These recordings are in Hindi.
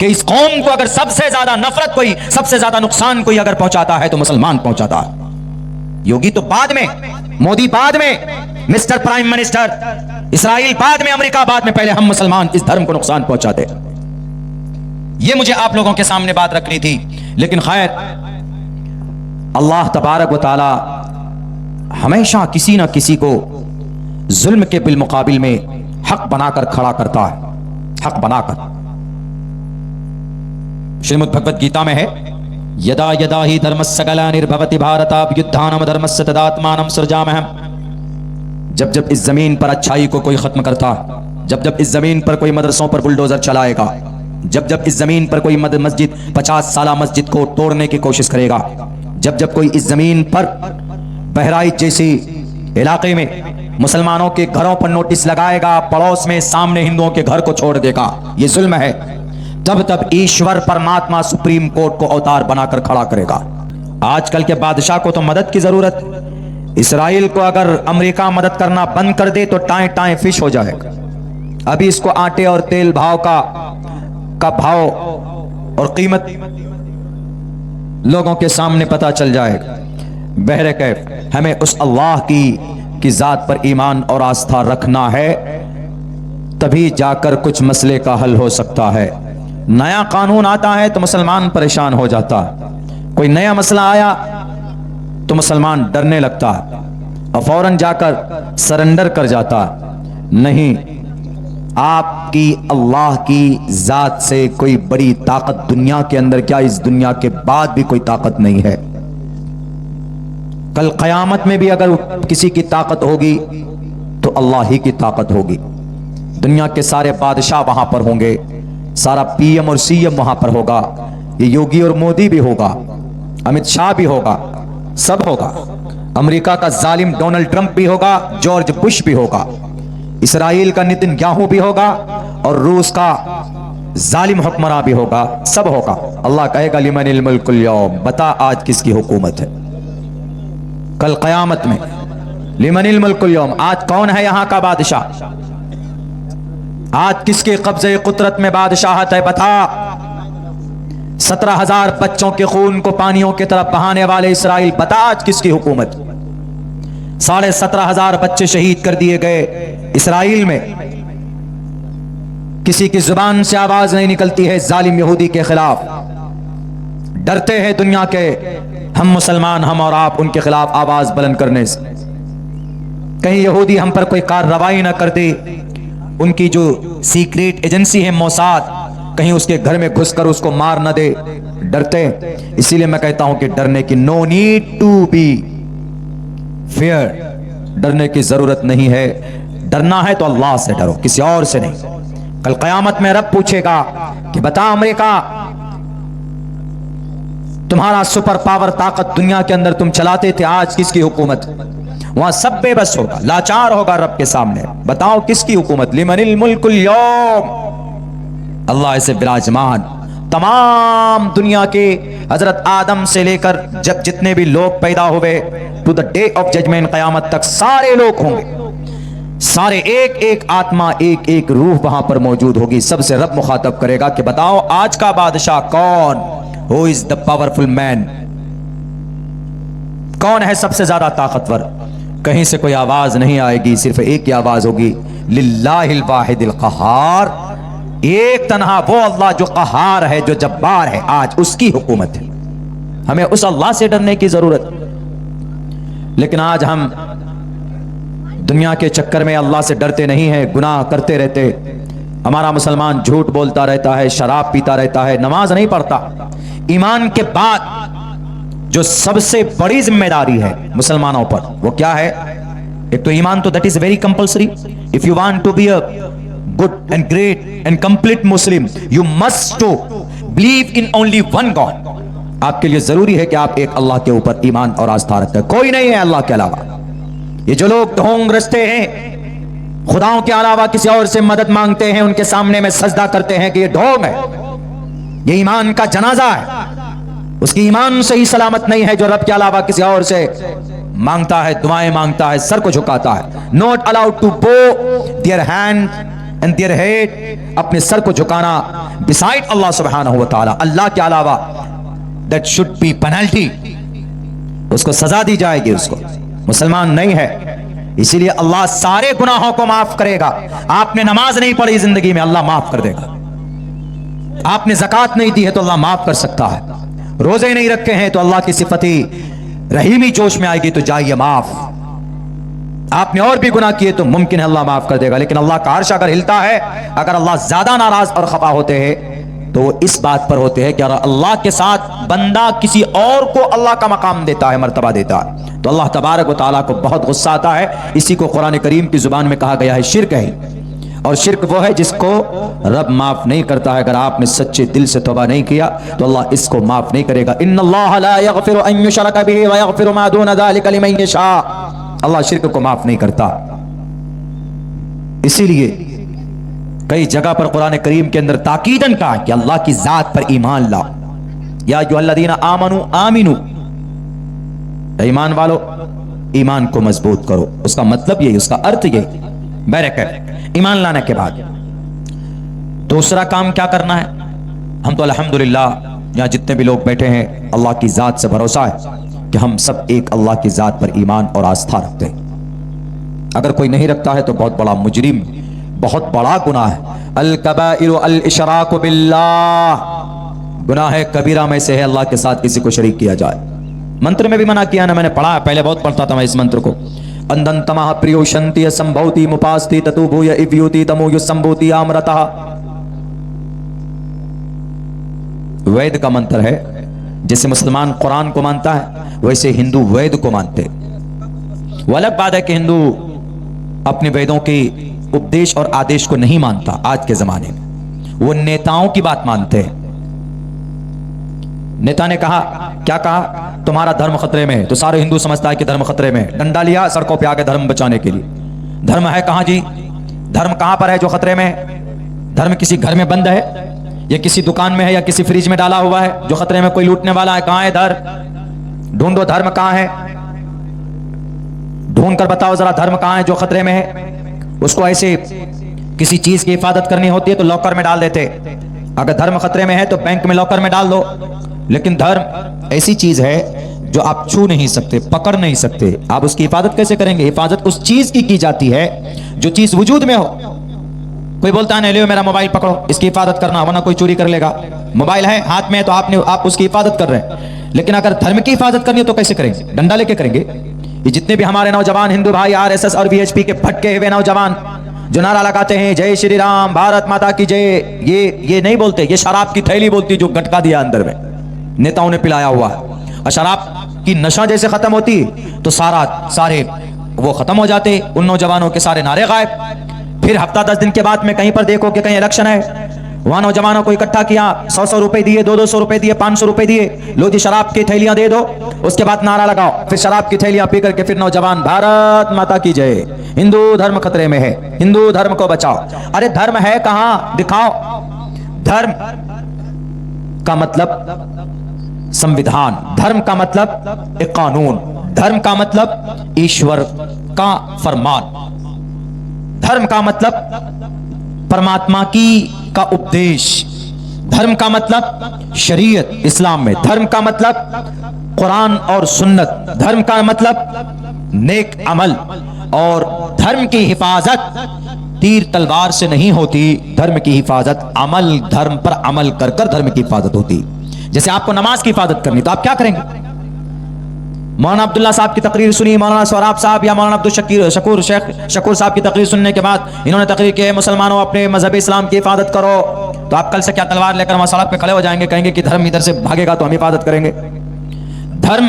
कि इस कौम को अगर सबसे ज्यादा नफरत कोई, सबसे ज्यादा नुकसान कोई अगर पहुंचाता है तो मुसलमान पहुंचाता है। योगी तो बाद में, मोदी बाद में, मिस्टर प्राइम मिनिस्टर, इसराइल बाद में, अमेरिका बाद में, पहले हम मुसलमान इस धर्म को नुकसान पहुंचाते। ये मुझे आप लोगों के सामने बात रखनी थी। लेकिन खैर, अल्लाह तबारक व तआला हमेशा किसी ना किसी को जुल्म के बिलमुकाबिल में हक बनाकर खड़ा करता है, हक बनाकर। श्रीमद् भगवद गीता में है, यदा यदा ही धर्मस्य ग्लानिर्भवति भारताभ्युत्थानम धर्मस्य तदात्मानं सृजाम्यहम्। जब जब इस जमीन पर अच्छाई को कोई खत्म करता, जब जब इस जमीन पर कोई मदरसों पर बुलडोजर चलाएगा, जब जब इस जमीन पर कोई मस्जिद 50 साला मस्जिद को तोड़ने की कोशिश करेगा, जब जब कोई इस जमीन पर बहराइच जैसी इलाके में मुसलमानों के घरों पर नोटिस लगाएगा, पड़ोस में सामने हिंदुओं के घर को छोड़ देगा, ये जुल्म है, तब तब ईश्वर परमात्मा सुप्रीम कोर्ट को अवतार बनाकर खड़ा करेगा। आजकल के बादशाह को तो मदद की जरूरत, इसराइल को अगर अमेरिका मदद करना बंद कर दे तो टाए टाए फिश हो जाएगा। अभी इसको आटे और तेल भाव का भाव और कीमत लोगों के सामने पता चल जाएगा। बहरे कैफ हमें उस अल्लाह की जात पर ईमान और आस्था रखना है, तभी जाकर कुछ मसले का हल हो सकता है। नया कानून आता है तो मुसलमान परेशान हो जाता है, कोई नया मसला आया तो मुसलमान डरने लगता है और फौरन जाकर सरेंडर कर जाता है। नहीं, आपकी अल्लाह की जात से कोई बड़ी ताकत दुनिया के अंदर क्या, इस दुनिया के बाद भी कोई ताकत नहीं है। कल क़यामत में भी अगर किसी की ताकत होगी तो अल्लाह ही की ताकत होगी। दुनिया के सारे बादशाह वहां पर होंगे, सारा पीएम और सीएम वहां पर होगा, ये योगी और मोदी भी होगा, अमित शाह भी होगा, सब होगा। अमेरिका का जालिम डोनाल्ड ट्रंप भी होगा, जॉर्ज बुश भी होगा, इसराइल का नेतन्याहू भी होगा और रूस का जालिम हुक्मरान भी होगा, सब होगा। अल्लाह कहेगा लिमनिल मुल्कुल यौम, बता आज किसकी हुकूमत है कल क़यामत में। लिमनिल मुल्कुल यौम, आज कौन है यहां का बादशाह, आज किसके कब्जे कुदरत में बादशाहत है, बता। 17,000 बच्चों के खून को पानियों की तरफ बहाने वाले इसराइल, बता आज किसकी हुकूमत। 17,500 बच्चे शहीद कर दिए गए इसराइल में, किसी की जुबान से आवाज नहीं निकलती है जालिम यहूदी के खिलाफ। डरते हैं दुनिया के हम मुसलमान, हम और आप उनके खिलाफ आवाज बुलंद करने से, कहीं यहूदी हम पर कोई कार्रवाई ना कर दे। उनकी जो सीक्रेट एजेंसी है मोसाद, कहीं उसके घर में घुसकर उसको मार न दे, डरते। इसीलिए मैं कहता हूं कि डरने की, no need to be fear, डरने की जरूरत नहीं है। डरना है तो अल्लाह से डरो, किसी और से नहीं। कल क़यामत में रब पूछेगा कि बता अमेरिका, तुम्हारा सुपर पावर ताकत दुनिया के अंदर तुम चलाते थे, आज किसकी हुकूमत। वहां सब बेबस होगा, लाचार होगा रब के सामने, बताओ किसकी हुकूमत। लिमनिल मुल्कुल यौम, अल्लाह से विराजमान। तमाम दुनिया के हजरत आदम से लेकर जब जितने भी लोग पैदा हुए to the day of judgement, क़यामत तक सारे लोग होंगे, सारे एक एक आत्मा, एक एक रूह वहां पर मौजूद होगी। सबसे रब मुखातब करेगा कि बताओ आज का बादशाह कौन, who is the powerful man, कौन है सबसे ज्यादा ताकतवर। कहीं से कोई आवाज नहीं आएगी, सिर्फ एक ही आवाज होगी, लिल्लाहिल वाहिदिल क़हार, एक तन्हा वो अल्लाह जो क़हार है, जो जब्बार है, आज उसकी हुकूमत है। हमें उस अल्लाह से डरने की जरूरत। लेकिन आज हम दुनिया के चक्कर में अल्लाह से डरते नहीं हैं, गुनाह करते रहते। हमारा मुसलमान झूठ बोलता रहता है, शराब पीता रहता है, नमाज नहीं पढ़ता। ईमान के बाद जो सबसे बड़ी जिम्मेदारी है मुसलमानों पर, वो क्या है। एक तो ईमान, तो that is very compulsory. If you want to be a good and great and complete Muslim, you must to believe in only one God. आपके लिए जरूरी है कि आप एक अल्लाह के ऊपर ईमान और आस्था रखते, कोई नहीं है अल्लाह के अलावा। ये जो लोग ढोंग रचते हैं, खुदाओं के अलावा किसी और से मदद मांगते हैं, उनके सामने में सजदा करते हैं, कि ये ढोंग है, ये ईमान का जनाजा है। उसकी ईमान से ही सलामत नहीं है जो रब के अलावा किसी और से मांगता है, दुआएं मांगता है, सर को झुकाता है। नॉट अलाउड टू बो their hand and their head, अपने सर को झुकाना, बिसाइड अल्लाह सुब्हानहू व तआला, अल्लाह के अलावा, दैट शुड बी पेनल्टी, उसको सजा दी जाएगी, उसको मुसलमान नहीं है। इसीलिए अल्लाह सारे गुनाहों को माफ करेगा। आपने नमाज नहीं पढ़ी जिंदगी में, अल्लाह माफ कर देगा। आपने ज़कात नहीं दी है तो अल्लाह माफ कर सकता है। रोजे नहीं रखे हैं तो अल्लाह की सिफती रहीमी जोश में आएगी तो जाइए माफ। आपने और भी गुनाह किए तो मुमकिन है अल्लाह माफ कर देगा। लेकिन अल्लाह का अर्श अगर हिलता है, अगर अल्लाह ज्यादा नाराज और खफा होते हैं तो वो इस बात पर होते हैं कि अगर अल्लाह के साथ बंदा किसी और को अल्लाह का मकाम देता है, मर्तबा देता है, तो अल्लाह तबारक व तआला को बहुत गुस्सा आता है। इसी को कुरान करीम की जुबान में कहा गया है शिर्क है। और शिर्क वो है जिसको रब माफ नहीं करता है। अगर आपने सच्चे दिल से तौबा नहीं किया तो अल्लाह इसको माफ नहीं करेगा। इन्नल्लाह ला यगफिरु अन युशरक बिही व यगफिरु मा दून ज़ालिका लिमन यशा। अल्लाह शिर्क को माफ नहीं करता। इसीलिए कई जगह पर कुरान करीम के अंदर ताकीदन कहा कि अल्लाह की जात पर ईमान लाओ। या अय्युहल्लज़ीना आमनू आमिनू, ईमान वालो ईमान को मजबूत करो। उसका मतलब यही, उसका अर्थ यही। बैरकत ईमान लाने के बाद दूसरा काम क्या करना है? हम तो अल्हम्दुलिल्लाह यहाँ जितने भी लोग बैठे हैं, अल्लाह की जात से भरोसा है कि हम सब एक अल्लाह की जात पर ईमान और आस्था रखते हैं। अगर कोई नहीं रखता है तो बहुत बड़ा मुजरिम, बहुत बड़ा गुनाह है। अल कबाइरु अल इशराकु बिल्लाह, गुनाह है कबीरा में से है अल्लाह के साथ किसी को शरीक किया जाए। मंत्र में भी मना किया ना, मैंने पढ़ा है, पहले बहुत पढ़ता था मैं इस मंत्र को। अंदंतमः प्रियोशंति संभवति मुपास्ति ततु भूय इव्युति तमो युसंभूति आमरतः। वेद का मंत्र है। जैसे मुसलमान कुरान को मानता है वैसे हिंदू वेद को मानते। वो अलग बात है कि हिंदू अपने वेदों के उपदेश और आदेश को नहीं मानता। आज के जमाने में वो नेताओं की बात मानते हैं। नेता ने कहा, क्या कहा? तुम्हारा धर्म खतरे में है, तो सारे हिंदू समझता है कि धर्म खतरे में है। डंडा लिया, सड़कों पे आके धर्म बचाने के लिए। धर्म है कहां जी? धर्म कहां पर है जो खतरे में है? धर्म किसी घर में बंद है या किसी दुकान में है या किसी फ्रिज में डाला हुआ है जो खतरे में कोई लूटने वाला है? कहां है धर्म? ढूंढो धर्म कहां है, ढूंढ कर बताओ जरा धर्म कहां है जो खतरे में है। उसको ऐसे किसी चीज की हिफाजत करनी होती है तो लॉकर में डाल देते। अगर धर्म खतरे में है तो बैंक में लॉकर में डाल दो। लेकिन धर्म ऐसी चीज है जो आप छू नहीं सकते, पकड़ नहीं सकते। आप उसकी हिफाजत कैसे करेंगे? हिफाजत उस चीज की जाती है जो चीज वजूद में हो। कोई बोलता है, नहीं ले मेरा मोबाइल पकड़ो, इसकी हिफाजत करना वरना कोई चोरी कर लेगा। मोबाइल है हाथ में तो आप उसकी हिफाजत कर रहे हैं। लेकिन अगर धर्म की हिफाजत करनी है तो कैसे करेंगे? डंडा लेके करेंगे। ये जितने भी हमारे नौजवान हिंदू भाई आरएसएस और वीएचपी के भटके हुए नौजवान जो नारा लगाते हैं जय श्री राम, भारत माता की जय, ये नहीं बोलते, ये शराब की थैली बोलती जो गटका दिया अंदर में, नेताओं ने पिलाया हुआ है। और शराब की नशा जैसे खत्म होती तो सारे वो खत्म हो जाते, उन नौजवानों के सारे नारे गायब। फिर हफ्ता 10 दिन के बाद में कहीं पर देखो कि कहीं इलेक्शन है, वहां नौजवानों को इकट्ठा किया, 100-100 रुपए दिए, 200-200 रुपए दिए, 500 रुपए दिए, लो जी शराब की थैलियां दे दो। उसके बाद नारा लगाओ, फिर शराब की थैलियां पी करके फिर नौजवान भारत माता की जय, हिंदू धर्म खतरे में है, हिंदू धर्म को बचाओ। अरे धर्म है कहां? दिखाओ। धर्म का मतलब संविधान, धर्म का मतलब एक कानून, धर्म का मतलब ईश्वर का फरमान, धर्म का मतलब परमात्मा की का उपदेश, धर्म का मतलब शरीयत इस्लाम में, धर्म का मतलब कुरान और सुन्नत, धर्म का मतलब नेक अमल। और धर्म की हिफाजत तीर तलवार से नहीं होती, धर्म की हिफाजत अमल, धर्म पर अमल कर कर धर्म की हिफाजत होती। जैसे आपको नमाज की हिफाजत करनी तो आप क्या करेंगे? मौलाना अब्दुल्ला साहब की तकरीर सुनी, मौलाना सौराब साहब या मौलाना अब्दुल शकूर साहब की तकरीर सुनने के बाद इन्होंने तकरीर की, मुसलमानों अपने मजहब इस्लाम की हिफाजत करो, तो आप कल से क्या तलवार लेकर वहां सड़क पे खड़े हो जाएंगे, कहेंगे कि धर्म इधर से भागेगा तो हम हिफाजत करेंगे? धर्म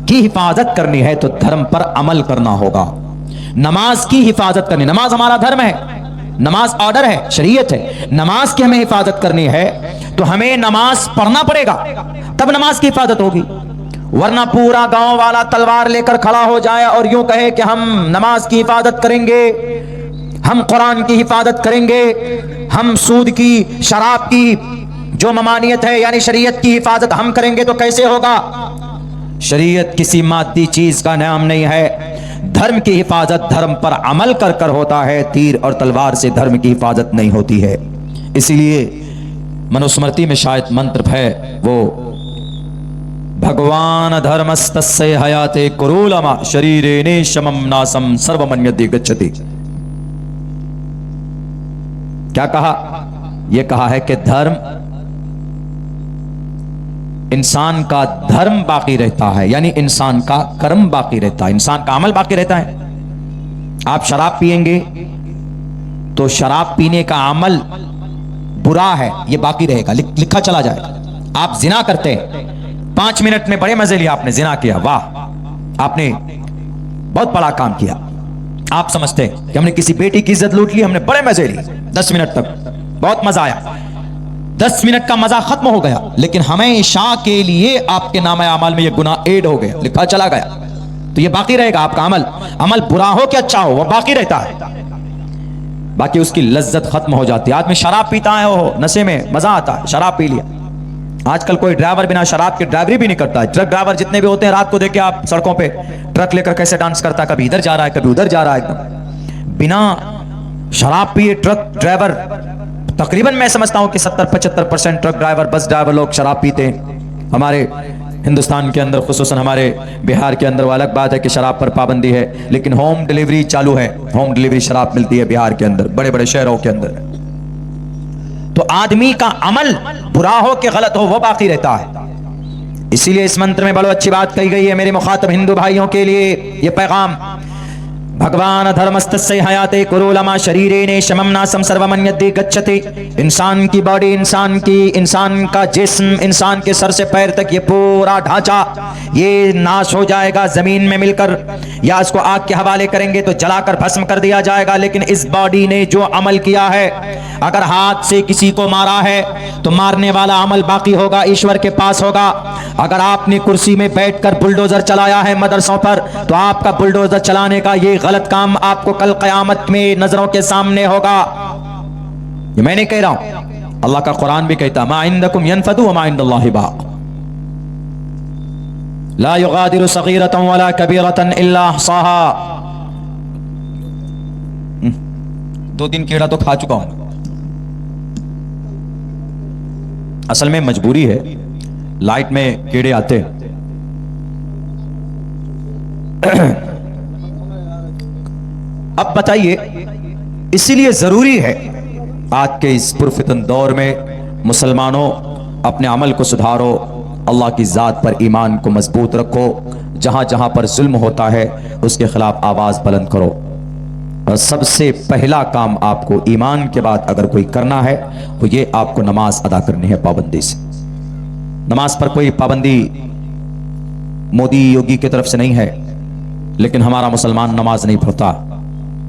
की हिफाजत करनी है तो धर्म पर अमल करना होगा। नमाज की हिफाजत करनी, नमाज हमारा धर्म है, नमाज ऑर्डर है, शरीयत है। नमाज की हमें हिफाजत करनी है तो हमें नमाज पढ़ना पड़ेगा, तब नमाज की हिफाजत होगी। वरना पूरा गांव वाला तलवार लेकर खड़ा हो जाए और यूं कहे कि हम नमाज की हिफाजत करेंगे, हम कुरान की हिफाजत करेंगे, हम सूद की, शराब की जो ममानियत है यानी शरीयत की हिफाजत हम करेंगे, तो कैसे होगा? शरीयत किसी मादी चीज का नाम नहीं है। धर्म की हिफाजत धर्म पर अमल कर कर होता है, तीर और तलवार से धर्म की हिफाजत नहीं होती है। इसलिए मनुस्मृति में शायद मंत्र है वो, भगवान धर्मस्तस्य हयाते कुरूलमा शरीरेणे शमम नासम सर्वमन्यते गच्छति। क्या कहा? यह कहा है कि धर्म, इंसान का धर्म बाकी रहता है, यानी इंसान का कर्म बाकी रहता है, इंसान का अमल बाकी रहता है। आप शराब पिएंगे तो शराब पीने का अमल बुरा है, यह बाकी रहेगा, लिखा चला जाएगा। आप जिना करते हैं, 5 मिनट में बड़े मजे लिए आपने जिना किया, वाह, आपने बहुत बड़ा काम किया। आप समझते हैं कि हमने किसी बेटी की इज्जत लूट ली, हमने बड़े मजे लिए, 10 मिनट तक बहुत मजा आया, 10 मिनट का मजा खत्म हो गया, लेकिन हमेशा के लिए आपके नामे अमल में यह गुनाह ऐड हो गया, लिखा चला गया, तो यह बाकी रहेगा। आपका अमल बुरा हो कि अच्छा हो, वह बाकी रहता है, बाकी उसकी लज्जत खत्म हो जाती है। आदमी शराब पीता है, वो नशे में मजा आता है, शराब पी लिया। आजकल कोई ड्राइवर बिना शराब के ड्राइवरी भी नहीं करता है। ट्रक ड्राइवर जितने भी होते हैं, रात को देखे आप सड़कों पे ट्रक लेकर कैसे डांस करता है, कभी इधर जा रहा है कभी उधर जा रहा है, एकदम बिना शराब पिए ट्रक ड्राइवर। तकरीबन मैं समझता हूं कि 70-75% ट्रक ड्राइवर, बस ड्राइवर लोग शराब पीते हैं हमारे हिंदुस्तान के अंदर, खुसूसन हमारे बिहार के अंदर। वो अलग बात है कि शराब पर पाबंदी है, लेकिन होम डिलीवरी चालू है, होम डिलीवरी शराब मिलती है बिहार के अंदर, बड़े बड़े शहरों के अंदर। तो आदमी का अमल बुरा हो कि गलत हो, वो बाकी रहता है। इसीलिए इस मंत्र में बड़ी अच्छी बात कही गई है मेरे मुखातब हिंदू भाइयों के लिए। यह पैगाम, भगवान धर्मस्तस्य हयाते कुरूलमा शरीरेणे शमम नासम सर्वमन्यते गच्छति। इंसान की बॉडी, इंसान का जिस्म, इंसान के सर से पैर तक ये पूरा ढांचा ये नाश हो जाएगा जमीन में मिलकर, या इसको आग के हवाले करेंगे तो जलाकर भस्म कर दिया जाएगा। लेकिन इस बॉडी ने जो अमल किया है, अगर हाथ से किसी को मारा है तो मारने वाला अमल बाकी होगा, ईश्वर के पास होगा। अगर आपने कुर्सी में बैठकर बुलडोजर चलाया है मदरसों पर, तो आपका बुलडोजर चलाने का ये गलत काम आपको कल क़यामत में नजरों के सामने होगा। ये मैं नहीं कह रहा हूं, अल्लाह का कुरान भी कहता है, मा इंदकुम यनफदु व मा इंदल्लाहि बाक़, ला युगादिरु सगीरतन वला कबीरतन इल्ला अहसाहा। 2-3 कीड़ा तो खा चुका हूं, असल में मजबूरी है, लाइट में कीड़े आते हैं। अब बताइए, इसीलिए जरूरी है आज के इस पुरफितन दौर में मुसलमानों अपने अमल को सुधारो, अल्लाह की ज़ात पर ईमान को मजबूत रखो, जहां जहां पर जुल्म होता है उसके खिलाफ आवाज बुलंद करो। और सबसे पहला काम आपको ईमान के बाद अगर कोई करना है तो ये आपको नमाज अदा करनी है पाबंदी से। नमाज पर कोई पाबंदी मोदी योगी की तरफ से नहीं है, लेकिन हमारा मुसलमान नमाज नहीं पढ़ता।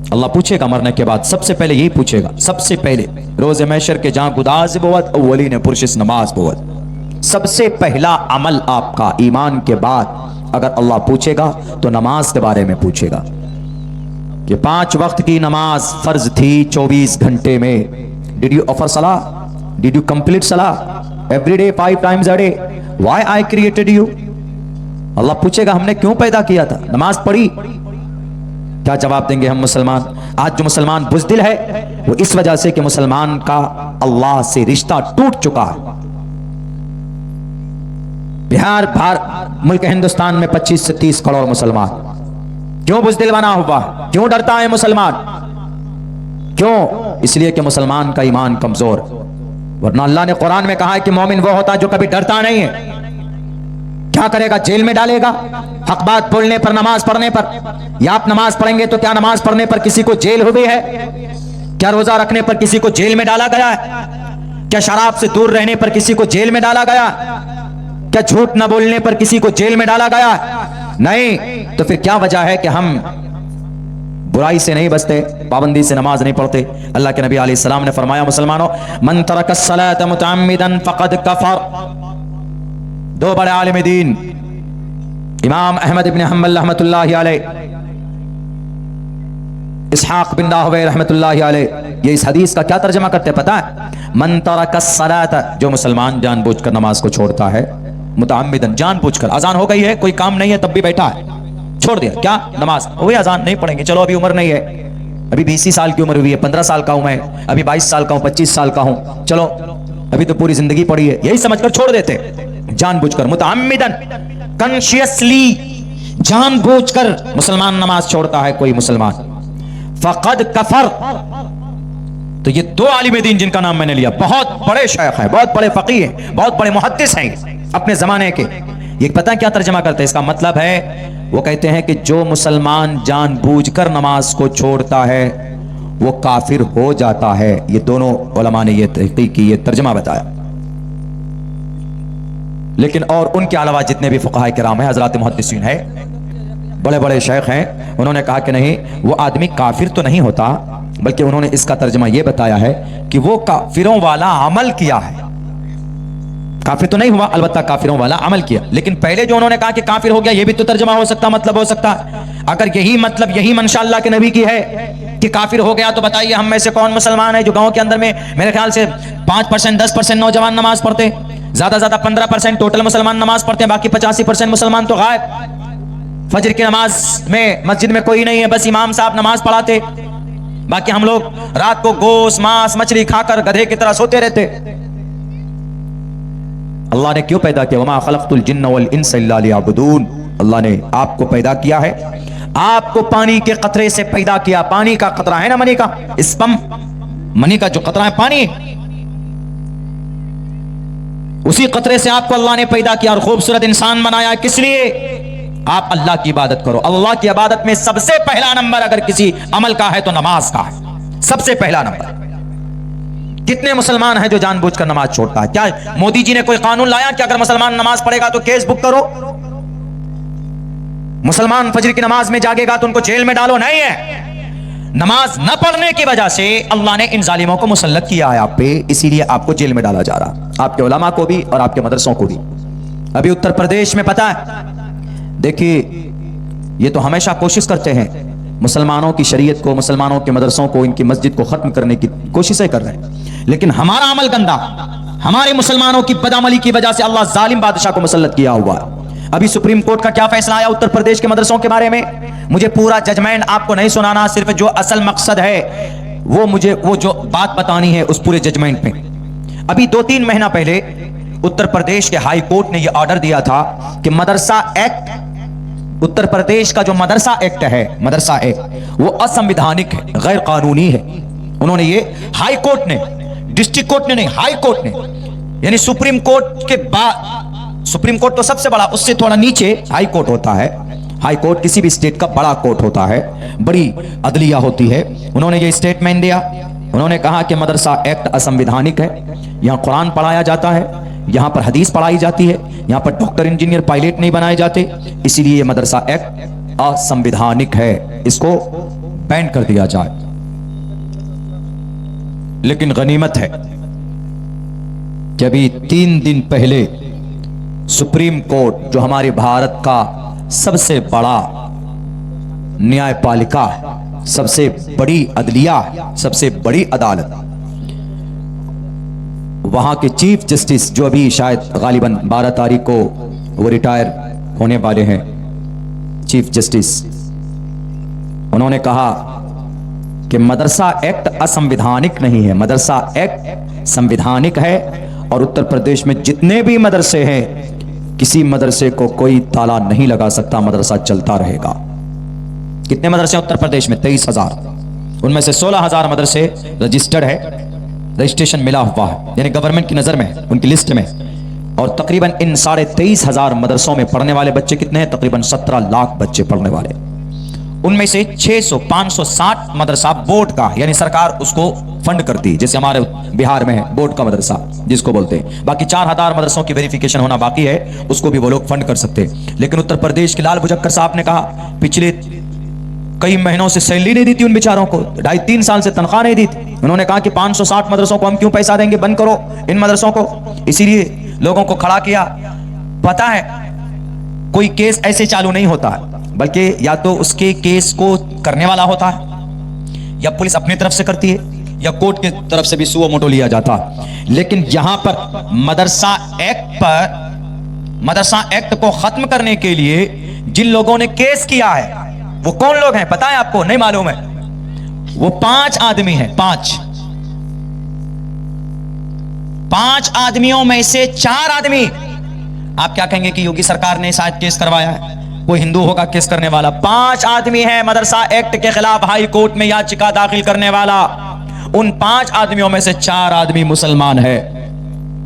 अल्लाह पूछेगा मरने के बाद, सबसे पहले यही पूछेगा, सबसे पहले रोज़े महशर के जहां गुदाज बोवत अव्वली ने पुरशिस नमाज बोवत। सबसे पहला अमल आपका ईमान के बाद अगर अल्लाह पूछेगा तो नमाज के बारे में पूछेगा कि 5 वक्त की नमाज फर्ज थी 24 घंटे में। डिड यू ऑफर सलाह? डिड यू कंप्लीट सलाह every day 5 times a day? Why I created you? अल्लाह पूछेगा हमने क्यों पैदा किया था, नमाज पढ़ी? क्या जवाब देंगे हम मुसलमान? आज जो मुसलमान बुज़दिल है वो इस वजह से कि मुसलमान का अल्लाह से रिश्ता टूट चुका है। बिहार मुल्क हिंदुस्तान में 25 से 30 करोड़ मुसलमान, क्यों बुज़दिल बना हुआ है? क्यों डरता है मुसलमान? क्यों? इसलिए कि मुसलमान का ईमान कमजोर। वरना अल्लाह ने कुरान में कहा है कि मोमिन वो होता है जो कभी डरता नहीं है। क्या करेगा? जेल में डालेगा हक बात बोलने पर, नमाज पढ़ने पर। या आप नमाज पढ़ेंगे तो क्या नमाज पढ़ने पर किसी को जेल हुई है? क्या रोजा रखने पर किसी को जेल में डाला गया है? क्या शराब से दूर रहने पर किसी को जेल में डाला गया? क्या झूठ न बोलने पर किसी को जेल में डाला गया? नहीं। तो फिर क्या वजह है कि हम बुराई से नहीं बचते, पाबंदी से नमाज नहीं पढ़ते? अल्लाह के नबी अलैहि सलाम ने फरमाया, मुसलमानों, मन तरक अस्सलात मुतअम्मिदन फक़द कफ़र। 2 बड़े आलिम दीन इमाम अहमद इब्न हंबल रहमतुल्लाहि अलैह, इसहाक बिन राहवे रहमतुल्लाहि अलैह, ये इस हदीस का क्या तर्जमा करते हैं पता है? मन तरक अस्सलात, जो मुसलमान जानबूझकर नमाज को छोड़ता है, मुतअम्मिदन, जानबूझकर। अजान हो गई है, कोई काम नहीं है, तब भी बैठा है, छोड़ दिया, क्या नमाज वही, अजान नहीं पढ़ेंगे, चलो अभी उम्र नहीं है, अभी 20 साल की उम्र हुई है, 15 साल का हूं मैं, अभी 22 साल का हूं, 25 साल का हूं, चलो अभी तो पूरी जिंदगी पड़ी है, यही समझकर छोड़ देते, जानबूझकर, मुतअम्मिदन, कॉन्शियसली, जानबूझकर मुसलमान नमाज छोड़ता है कोई मुसलमान, फकद कफर। तो ये दो आलिम दीन जिनका नाम मैंने लिया, बहुत बड़े शेख हैं, बहुत बड़े फकीह हैं, बहुत बड़े मुहद्दिस हैं अपने जमाने के। ये पता है क्या तर्जमा करते हैं? इसका मतलब है, वो कहते हैं कि जो मुसलमान जानबूझकर नमाज को छोड़ता है वो काफिर हो जाता है। ये दोनों उलमा ने ये तहकीक की, ये तर्जमा बताया। लेकिन और उनके अलावा जितने भी फुक़हा किराम हैं, हज़रात मुहद्दिसीन है, बड़े बड़े शेख हैं, उन्होंने कहा कि नहीं, वो आदमी काफिर तो नहीं होता, बल्कि उन्होंने इसका तर्जमा ये बताया है कि वो काफिरों वाला अमल किया है। काफिर तो नहीं हुआ, अलबत्ता काफिरों वाला अमल किया। लेकिन पहले जो उन्होंने कहा कि काफिर हो गया, ये भी तो तर्जमा हो सकता, मतलब हो सकता। अगर यही मतलब, यही मंशा अल्लाह के नबी की है कि काफिर हो गया, तो बताइए हम में से कौन मुसलमान है जो गांव के अंदर में मेरे ख्याल से 5%, 10% नौजवान नमाज पढ़ते, ज्यादा ज्यादा 15% टोटल मुसलमान नमाज पढ़ते हैं, बाकी 85% मुसलमान तो गायब। फजर की नमाज में मस्जिद में कोई नहीं है, बस इमाम साहब नमाज पढ़ाते, बाकी हम लोग रात को गोश्त, मांस, मछली खाकर गधे की तरह सोते रहते। अल्लाह ने क्यों पैदा किया? वमा खलक़तुल जिन्ना वल इंसा इल्ला लियअबुदून। अल्लाह ने आपको पैदा किया है, आपको पानी के कतरे से पैदा किया। पानी का कतरा है ना, मनी का स्पर्म, मनी का जो कतरा है पानी, उसी कतरे से आपको अल्लाह ने पैदा किया और खूबसूरत इंसान बनाया। किस लिए? आप अल्लाह की इबादत करो। अल्लाह की इबादत में सबसे पहला नंबर अगर किसी अमल का है तो नमाज का है, सबसे पहला नंबर। कितने मुसलमान हैं जो जानबूझकर नमाज छोड़ता है? क्या मोदी जी ने कोई कानून लाया कि अगर मुसलमान नमाज पढ़ेगा तो केस बुक करो, मुसलमान फजर की नमाज में जागेगा तो उनको जेल में डालो? नहीं है। नमाज न पढ़ने की वजह से अल्लाह ने इन जालिमों को मुसल्लत किया है आप पे, इसीलिए आपको जेल में डाला जा रहा, आपके उलमा को भी और आपके मदरसों को भी। अभी उत्तर प्रदेश में पता है, देखिए ये तो हमेशा कोशिश करते हैं मुसलमानों की शरीयत को, मुसलमानों के मदरसों को, इनकी मस्जिद को खत्म करने की कोशिशें कर रहे हैं, लेकिन हमारा अमल गंदा, हमारे मुसलमानों की बदअमली की वजह से अल्लाह जालिम बादशाह को मुसल्लत किया हुआ है। अभी सुप्रीम कोर्ट का क्या फैसला आया उत्तर प्रदेश के मदरसों के बारे में? मुझे पूरा जजमेंट आपको नहीं सुनाना, सिर्फ जो असल मकसद है वो मुझे वो जो बात बतानी है उस पूरे जजमेंट पे। अभी 2-3 महीना पहले उत्तर प्रदेश के हाई कोर्ट ने यह ऑर्डर दिया था कि मदरसा एक्ट, उत्तर प्रदेश का जो मदरसा एक्ट है, मदरसा एक्ट, वो असंवैधानिक है, गैर कानूनी है। उन्होंने ये हाई कोर्ट ने, डिस्ट्रिक्ट कोर्ट ने नहीं, हाई कोर्ट ने, यानी सुप्रीम कोर्ट के बाद, सुप्रीम कोर्ट तो सबसे बड़ा, उससे थोड़ा नीचे हाई कोर्ट होता है। हाई कोर्ट किसी भी स्टेट का बड़ा कोर्ट होता है, बड़ी अदलिया होती है। उन्होंने ये स्टेटमेंट दिया, उन्होंने कहा कि मदरसा एक्ट असंवैधानिक है, यहां कुरान पढ़ाया जाता है, यहां पर हदीस पढ़ाई जाती है, यहां पर डॉक्टर, इंजीनियर, पायलट नहीं बनाए जाते, इसीलिए ये मदरसा एक्ट असंवैधानिक है, इसको बैन कर दिया जाए। लेकिन गनीमत है कि अभी 3 दिन पहले सुप्रीम कोर्ट, जो हमारे भारत का सबसे बड़ा न्यायपालिका है, सबसे बड़ी अदलिया है, सबसे बड़ी अदालत, वहां के चीफ जस्टिस, जो अभी शायद गालिबन 12 तारीख को वो रिटायर होने वाले हैं, चीफ जस्टिस, उन्होंने कहा कि मदरसा एक्ट असंवैधानिक नहीं है, मदरसा एक्ट संवैधानिक है। और उत्तर प्रदेश में जितने भी मदरसे हैं, किसी मदरसे को कोई ताला नहीं लगा सकता, मदरसा चलता रहेगा। कितने मदरसे उत्तर प्रदेश में? 23,000, उनमें से 16,000 मदरसे रजिस्टर्ड है, रजिस्ट्रेशन मिला हुआ है, यानी गवर्नमेंट की नजर में, उनकी लिस्ट में। और तकरीबन इन 23,500 मदरसों में पढ़ने वाले बच्चे कितने हैं? तकरीबन 17 लाख बच्चे पढ़ने वाले। उनमें से 560 मदरसा बोर्ड का, यानी सरकार उसको फंड करती है, जैसे हमारे बिहार में है बोर्ड का मदरसा जिसको बोलते हैं। बाकी 4,000 मदरसों की वेरिफिकेशन होना बाकी है, उसको भी वो लोग फंड कर सकते हैं। लेकिन उत्तर प्रदेश के लाल बुझक्कर साहब ने कहा, पिछले कई महीनों से सैलरी नहीं दी थी उन बेचारों को, 2.5-3 साल से तनख्वाह नहीं दी थी। उन्होंने कहा कि 560 मदरसों को हम क्यों पैसा देंगे, बंद करो इन मदरसों को। इसीलिए लोगों को खड़ा किया। पता है कोई केस ऐसे चालू नहीं होता है, बल्कि या तो उसके केस को करने वाला होता है, या पुलिस अपनी तरफ से करती है, या कोर्ट की तरफ से भी सुओ मोटो लिया जाता। लेकिन यहां पर मदरसा एक्ट को खत्म करने के लिए जिन लोगों ने केस किया है, वो कौन लोग हैं पता है आपको? नहीं मालूम है? वो 5 आदमी हैं, 5। 5 आदमियों में से 4 आदमी, आप क्या कहेंगे कि योगी सरकार ने शायद केस करवाया है, कोई हिंदू होगा केस करने वाला। 5 आदमी है मदरसा एक्ट के खिलाफ हाई कोर्ट में याचिका दाखिल करने वाला। उन 5 आदमियों में से 4 आदमी मुसलमान है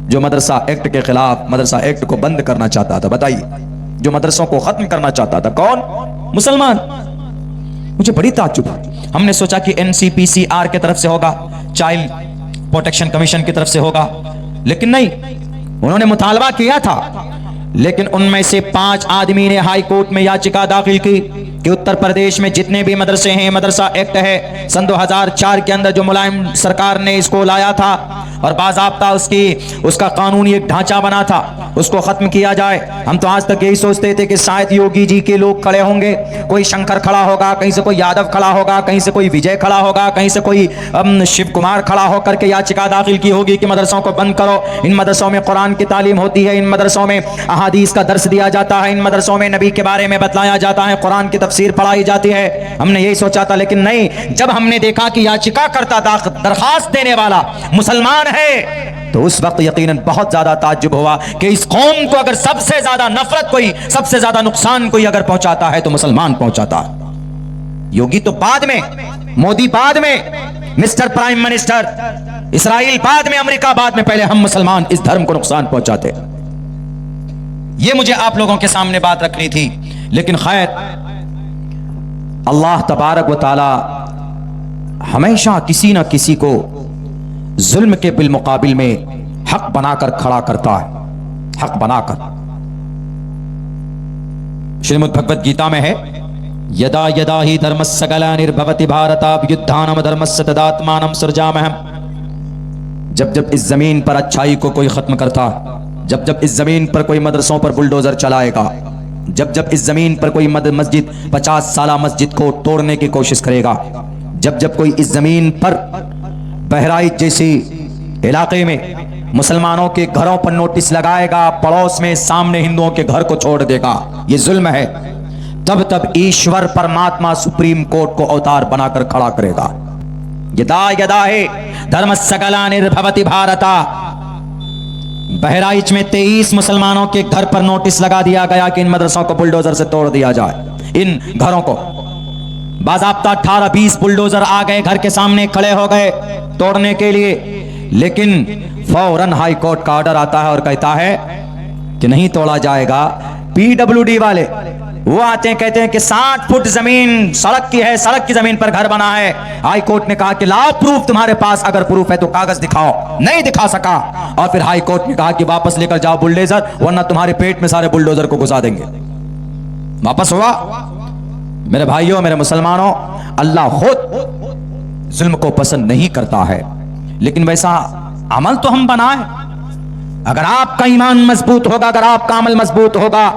जो मदरसा एक्ट के खिलाफ मदरसा एक्ट को बंद करना चाहता था। बताइए, जो मदरसों को खत्म करना चाहता था, कौन? मुसलमान। मुझे बड़ी ताज्जुब है। हमने सोचा कि NCPCR की तरफ से होगा, चाइल्ड प्रोटेक्शन कमीशन की तरफ से होगा, लेकिन नहीं, उन्होंने मुतालबा किया था। लेकिन उनमें से 5 आदमी ने हाई कोर्ट में याचिका दाखिल की कि उत्तर प्रदेश में जितने भी मदरसे हैं, मदरसा एक्ट है सन 2004 के अंदर जो मुलायम सरकार ने इसको लाया था और बाज़ाब्ता उसका कानूनी एक ढांचा बना था, उसको खत्म किया जाए। हम तो आज तक यही सोचते थे कि शायद योगी जी के लोग खड़े होंगे, कोई शंकर खड़ा होगा, कहीं से कोई यादव खड़ा होगा, कहीं से कोई विजय खड़ा होगा, कहीं से कोई शिव कुमार खड़ा होकर के याचिका दाखिल की होगी कि मदरसों को बंद करो। इन मदरसों में कुरान की तालीम होती है, इन मदरसों में अहादीस का दर्स दिया जाता है, इन मदरसों में नबी के बारे में बतलाया जाता है, कुरान की तफसीर पढ़ाई जाती है। हमने यही सोचा था, लेकिन नहीं, जब हमने देखा कि याचिका करता दरखास्त देने वाला मुसलमान है, तो उस वक्त यकीनन बहुत ज्यादा ताज्जुब हुआ कि इस कौम को अगर सबसे ज्यादा नफरत कोई, सबसे ज्यादा नुकसान कोई अगर पहुंचाता है तो मुसलमान पहुंचाता है। योगी तो बाद में, मोदी बाद में, मिस्टर प्राइम मिनिस्टर, इसराइल बाद में, अमेरिका बाद में, पहले हम मुसलमान इस धर्म को नुकसान पहुंचाते। ये मुझे आप लोगों के सामने बात रखनी थी। लेकिन खैर, अल्लाह तबारक व तआला हमेशा किसी ना किसी को जुल्म के बिलमुकाबिल में हक बनाकर खड़ा करता है, हक बनाकर। श्रीमद् भगवद गीता में है, यदा यदा ही धर्मस्य ग्लानिर्भवति भारताभ्युत्थानं धर्मस्य तदात्मानं सृजाम्यहम्। जब जब इस जमीन पर अच्छाई को कोई खत्म करता, जब जब इस जमीन पर कोई मदरसों पर बुलडोजर चलाएगा, जब जब इस जमीन पर कोई मस्जिद 50 साला मस्जिद को तोड़ने की कोशिश करेगा, जब जब कोई इस जमीन पर बहराइच जैसी इलाके में मुसलमानों के घरों पर नोटिस लगाएगा, पड़ोस में सामने हिंदुओं के घर को छोड़ देगा, ये जुल्म है, तब तब ईश्वर परमात्मा सुप्रीम कोर्ट को अवतार बनाकर खड़ा करेगा। यदा यदा है धर्मस्य ग्लानिर्भवति भारता। बहराइच में 23 मुसलमानों के घर पर नोटिस लगा दिया गया कि इन मदरसों को बुलडोजर से तोड़ दिया जाए, इन घरों को। बाज़ाब्ता 18-20 बुलडोजर आ गए, घर के सामने खड़े हो गए तोड़ने के लिए, लेकिन फौरन हाई कोर्ट का ऑर्डर आता है और कहता है कि नहीं तोड़ा जाएगा। PWD वाले वो आते हैं, कहते हैं कि 60 फुट जमीन सड़क की है, सड़क की जमीन पर घर बना है। हाई कोर्ट ने कहा कि लाओ प्रूफ, तुम्हारे पास अगर प्रूफ है तो कागज दिखाओ। नहीं दिखा सका, और फिर हाई कोर्ट ने कहा कि वापस लेकर जाओ बुलडोजर, वरना तुम्हारे पेट में सारे बुलडोजर को घुसा देंगे। वापस हुआ। मेरे भाइयों, मेरे मुसलमानों, अल्लाह खुद जुल्म को पसंद नहीं करता है, लेकिन वैसा अमल तो हम बनाए। अगर आपका ईमान मजबूत होगा, अगर आपका अमल मजबूत होगा,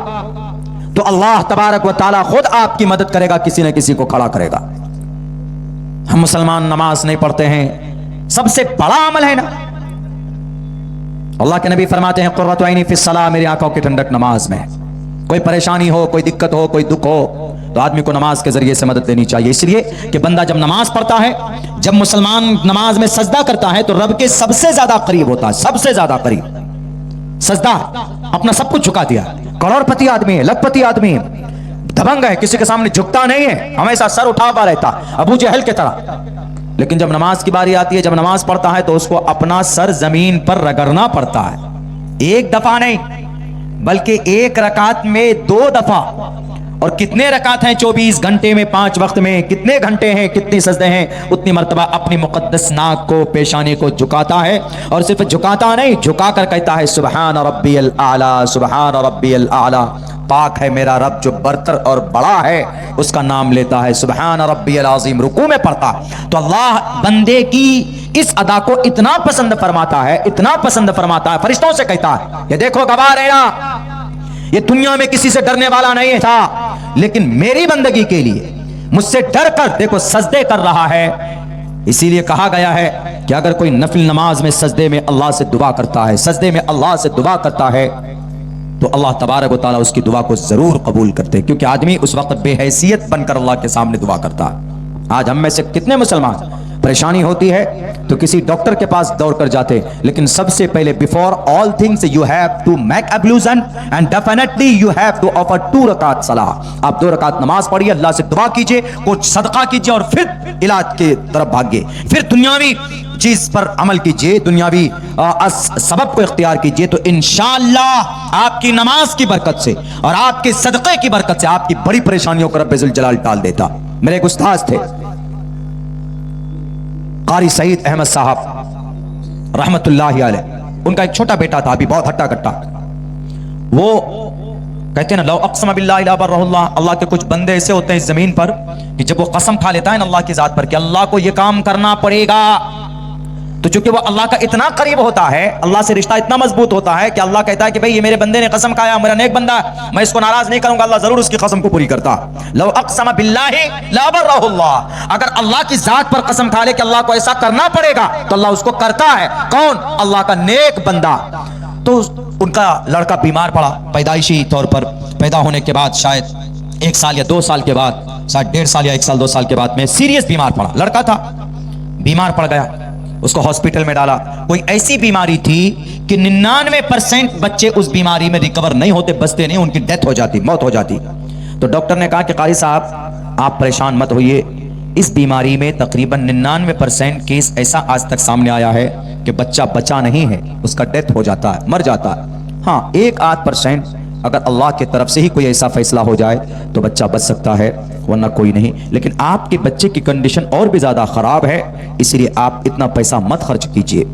तो अल्लाह तबारक व तआला खुद आपकी मदद करेगा, किसी न किसी को खड़ा करेगा। हम मुसलमान नमाज नहीं पढ़ते हैं, सबसे बड़ा अमल है ना। अल्लाह के नबी फरमाते हैं, कुर्रतु ऐनी फिस्सलाह, मेरी आंखों की ठंडक नमाज में। कोई परेशानी हो, कोई दिक्कत हो, कोई दुख हो, तो आदमी को नमाज के जरिए से मदद लेनी चाहिए। इसलिए कि बंदा जब नमाज पढ़ता है, जब मुसलमान नमाज में सजदा करता है, तो रब के सबसे ज्यादा करीब होता है, सबसे ज्यादा करीब। सजदा, अपना सब कुछ झुका दिया, करोड़पति आदमी है, लखपति आदमी है, दबंग है, किसी के सामने झुकता नहीं है, हमेशा सर उठा हुआ रहता, अबू जहल की तरह। लेकिन जब नमाज की बारी आती है, जब नमाज पढ़ता है, तो उसको अपना सर जमीन पर रगड़ना पड़ता है। एक दफा नहीं, बल्कि एक रकात में 2 दफा। और कितने रकात हैं 24 घंटे में, 5 वक्त में, कितने घंटे हैं, कितनी सजदे हैं, उतनी मर्तबा अपनी मुकद्दस नाक को, पेशानी को झुकाता है। और सिर्फ झुकाता नहीं, झुकाकर कहता है सुबहान रब्बियल आला, सुबहान रब्बियल आला। पाक है मेरा रब जो बरतर और बड़ा है, उसका नाम लेता है, सुबहान रब्बियल आज़ीम रुकू में पढ़ता। तो अल्लाह बंदे की इस अदा को इतना पसंद फरमाता है, इतना पसंद फरमाता है, फरिश्तों से कहता है, ये देखो गवाह रहना, ये दुनिया में किसी से डरने वाला नहीं था, लेकिन मेरी बंदगी के लिए मुझसे डर कर देखो सजदे कर रहा है। इसीलिए कहा गया है कि अगर कोई नफिल नमाज में सजदे में अल्लाह से दुआ करता है, सजदे में अल्लाह से दुआ करता है, तो अल्लाह तबारक व तआला उसकी दुआ को जरूर कबूल करते हैं। क्योंकि आदमी उस वक्त बेहैसियत बनकर अल्लाह के सामने दुआ करता है। आज हम में से कितने मुसलमान परेशानी होती है तो किसी डॉक्टर के पास दौड़ कर जाते, लेकिन सबसे पहले before all things you have to make ablution and definitely you have to offer 2 रकात सलाह। आप 2 रकात नमाज पढ़िए, अल्लाह से दुआ कीजिए, कुछ सदका कीजिए और फिर इलाज के तरफ भागिए, फिर दुनियावी चीज पर अमल कीजिए, दुनियावी सबब को इख्तियार कीजिए, तो इंशाअल्लाह आपकी नमाज की बरकत से और आपके सदक़े की बरकत से आपकी बड़ी परेशानियों को रब्बुल जलाल टाल देता। मेरे एक उस्ताद थे कारी सईद अहमद साहब रहमतुल्लाहि अलैह, उनका एक छोटा बेटा था, अभी बहुत हट्टा कट्टा। वो कहते हैं ना, लौ अक़सम बिल्लाहि ला बर्रहुल्लाह, अल्लाह के कुछ बंदे ऐसे होते हैं इस जमीन पर कि जब वो कसम खा लेता है ना अल्लाह की जात पर कि अल्लाह को ये काम करना पड़ेगा, तो चूंकि वो अल्लाह का इतना करीब होता है, अल्लाह से रिश्ता इतना मजबूत होता है कि अल्लाह कहता है कि भाई ये मेरे बंदे ने कसम खाया, मेरा नेक बंदा, मैं इसको नाराज नहीं करूंगा, अल्लाह जरूर उसकी कसम को पूरी करता। लौ अक़सम बिल्लाहि ला बर्रहुल्लाह, अगर अल्लाह की जात पर कसम खा ले कि अल्लाह को ऐसा करना पड़ेगा तो अल्लाह उसको करता है। कौन? अल्लाह का नेक बंदा। तो उनका लड़का बीमार पड़ा, पैदाइशी तौर पर पैदा होने के बाद शायद 1 साल या 2 साल के बाद, शायद 1.5 साल या 1 साल 2 साल के बाद में सीरियस बीमार पड़ा। लड़का था, बीमार पड़ गया, उसको हॉस्पिटल में डाला। कोई ऐसी बीमारी थी कि 99% बच्चे उस बीमारी में रिकवर नहीं होते, बचते नहीं, उनकी डेथ हो जाती, मौत हो जाती। तो डॉक्टर ने कहा कि कारी साहब आप परेशान मत होइए, इस बीमारी में तकरीबन 99% केस ऐसा आज तक सामने आया है कि बच्चा बचा नहीं है, उसका डेथ हो जाता है, मर जाता है। हाँ, 1-8% अगर अल्लाह की तरफ से ही कोई ऐसा फैसला हो जाए तो बच्चा बच सकता है, वरना कोई नहीं। लेकिन आपके बच्चे की कंडीशन और भी ज़्यादा ख़राब है, इसलिए आप इतना पैसा मत खर्च कीजिए।